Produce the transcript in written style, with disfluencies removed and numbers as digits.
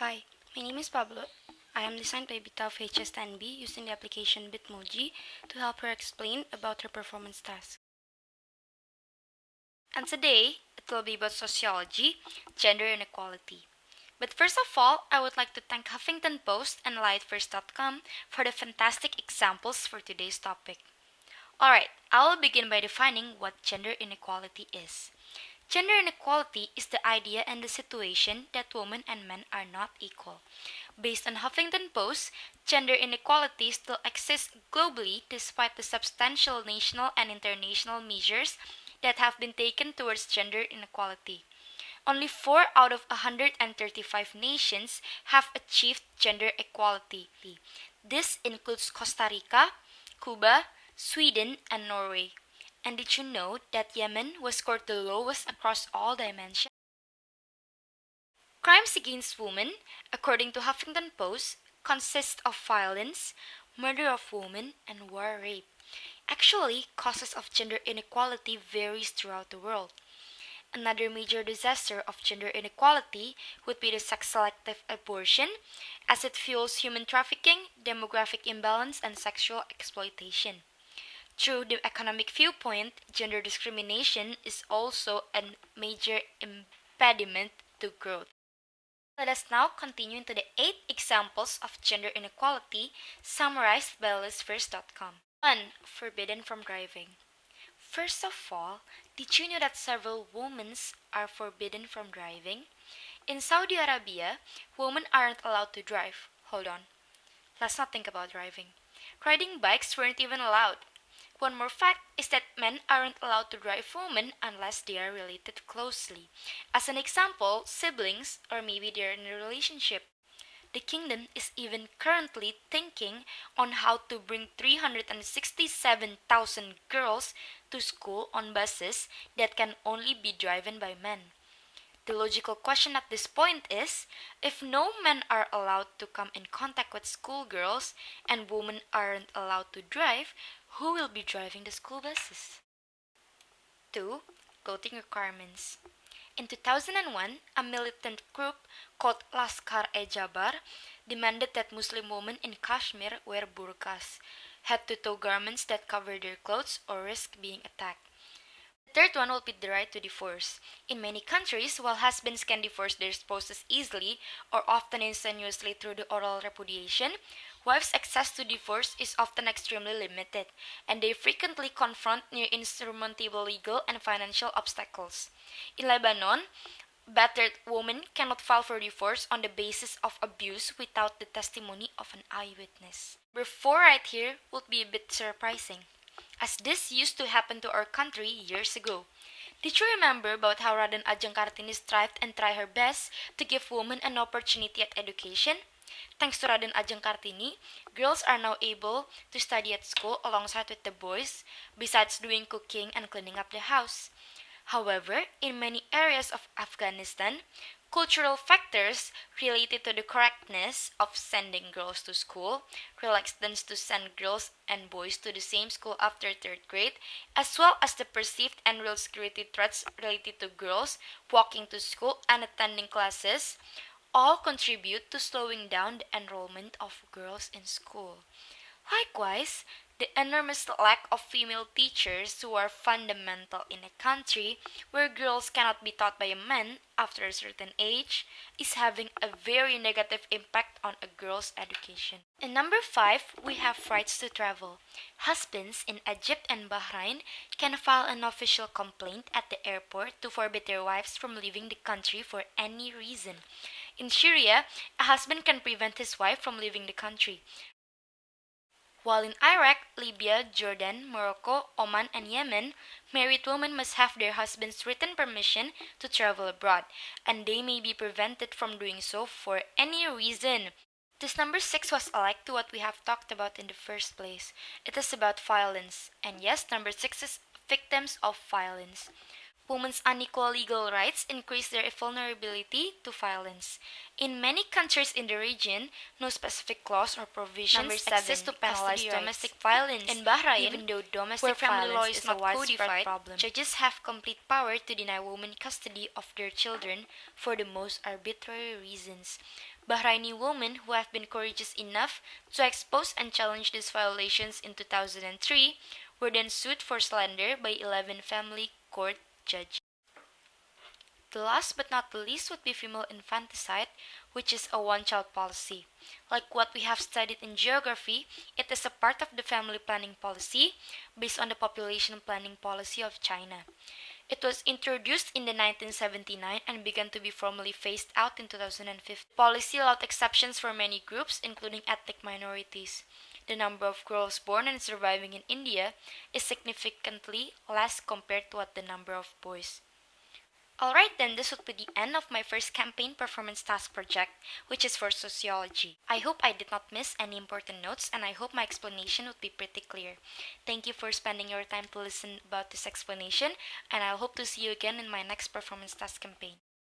Hi, my name is Pablo. I am designed by Bhita of HS10B using the application Bitmoji to help her explain about her performance task. And today, it will be about sociology, gender inequality. But first of all, I would like to thank Huffington Post and LightFirst.com for the fantastic examples for today's topic. Alright, I will begin by defining what gender inequality is. Gender inequality is the idea and the situation that women and men are not equal. Based on Huffington Post, gender inequality still exists globally despite the substantial national and international measures that have been taken towards gender inequality. Only 4 out of 135 nations have achieved gender equality. This includes Costa Rica, Cuba, Sweden, and Norway. And did you know that Yemen was scored the lowest across all dimensions? Crimes against women, according to Huffington Post, consist of violence, murder of women, and war rape. Actually, causes of gender inequality varies throughout the world. Another major disaster of gender inequality would be the sex-selective abortion, as it fuels human trafficking, demographic imbalance, and sexual exploitation. Through the economic viewpoint, gender discrimination is also a major impediment to growth. Let us now continue into the 8 examples of gender inequality summarized by listfirst.com. 1. Forbidden from driving. First of all, did you know that several women are forbidden from driving? In Saudi Arabia, women aren't allowed to drive. Hold on. Let's not think about driving. Riding bikes weren't even allowed. One more fact is that men aren't allowed to drive women unless they are related closely. As an example, siblings, or maybe they're in a relationship. The kingdom is even currently thinking on how to bring 367,000 girls to school on buses that can only be driven by men. The logical question at this point is, if no men are allowed to come in contact with schoolgirls and women aren't allowed to drive, who will be driving the school buses? 2. Clothing requirements. In 2001, a militant group called Laskar-e-Jabar demanded that Muslim women in Kashmir wear burqas, head-to-toe garments that cover their clothes or risk being attacked. The third one will be the right to divorce. In many countries, while husbands can divorce their spouses easily or often insinuously through the oral repudiation, wives' access to divorce is often extremely limited, and they frequently confront near insurmountable legal and financial obstacles. In Lebanon, battered women cannot file for divorce on the basis of abuse without the testimony of an eyewitness. Number 4 right here would be a bit surprising, as this used to happen to our country years ago. Did you remember about how Raden Ajeng Kartini strived and tried her best to give women an opportunity at education? Thanks to Raden Ajeng Kartini, girls are now able to study at school alongside with the boys, besides doing cooking and cleaning up the house. However, in many areas of Afghanistan, cultural factors related to the correctness of sending girls to school, reluctance to send girls and boys to the same school after third grade, as well as the perceived and real security threats related to girls walking to school and attending classes, all contribute to slowing down the enrollment of girls in school. Likewise, the enormous lack of female teachers who are fundamental in a country where girls cannot be taught by a man after a certain age is having a very negative impact on a girl's education. In number 5, we have rights to travel. Husbands in Egypt and Bahrain can file an official complaint at the airport to forbid their wives from leaving the country for any reason. In Syria, a husband can prevent his wife from leaving the country. While in Iraq, Libya, Jordan, Morocco, Oman, and Yemen, married women must have their husband's written permission to travel abroad, and they may be prevented from doing so for any reason. This number 6 was alike to what we have talked about in the first place. It is about violence, and yes, number 6 is victims of violence. Women's unequal legal rights increase their vulnerability to violence. In many countries in the region, no specific laws or provisions exist to penalize domestic violence. In Bahrain, even though domestic family law is not codified, judges have complete power to deny women custody of their children for the most arbitrary reasons. Bahraini women who have been courageous enough to expose and challenge these violations in 2003 were then sued for slander by 11 family court judges. The last but not the least would be female infanticide, which is a one child policy. Like what we have studied in geography, it is a part of the family planning policy based on the population planning policy of China. It was introduced in the 1979 and began to be formally phased out in 2015. The policy allowed exceptions for many groups, including ethnic minorities. The number of girls born and surviving in India is significantly less compared to what the number of boys. Alright then, this would be the end of my first campaign performance task project, which is for sociology. I hope I did not miss any important notes and I hope my explanation would be pretty clear. Thank you for spending your time to listen about this explanation and I hope to see you again in my next performance task campaign.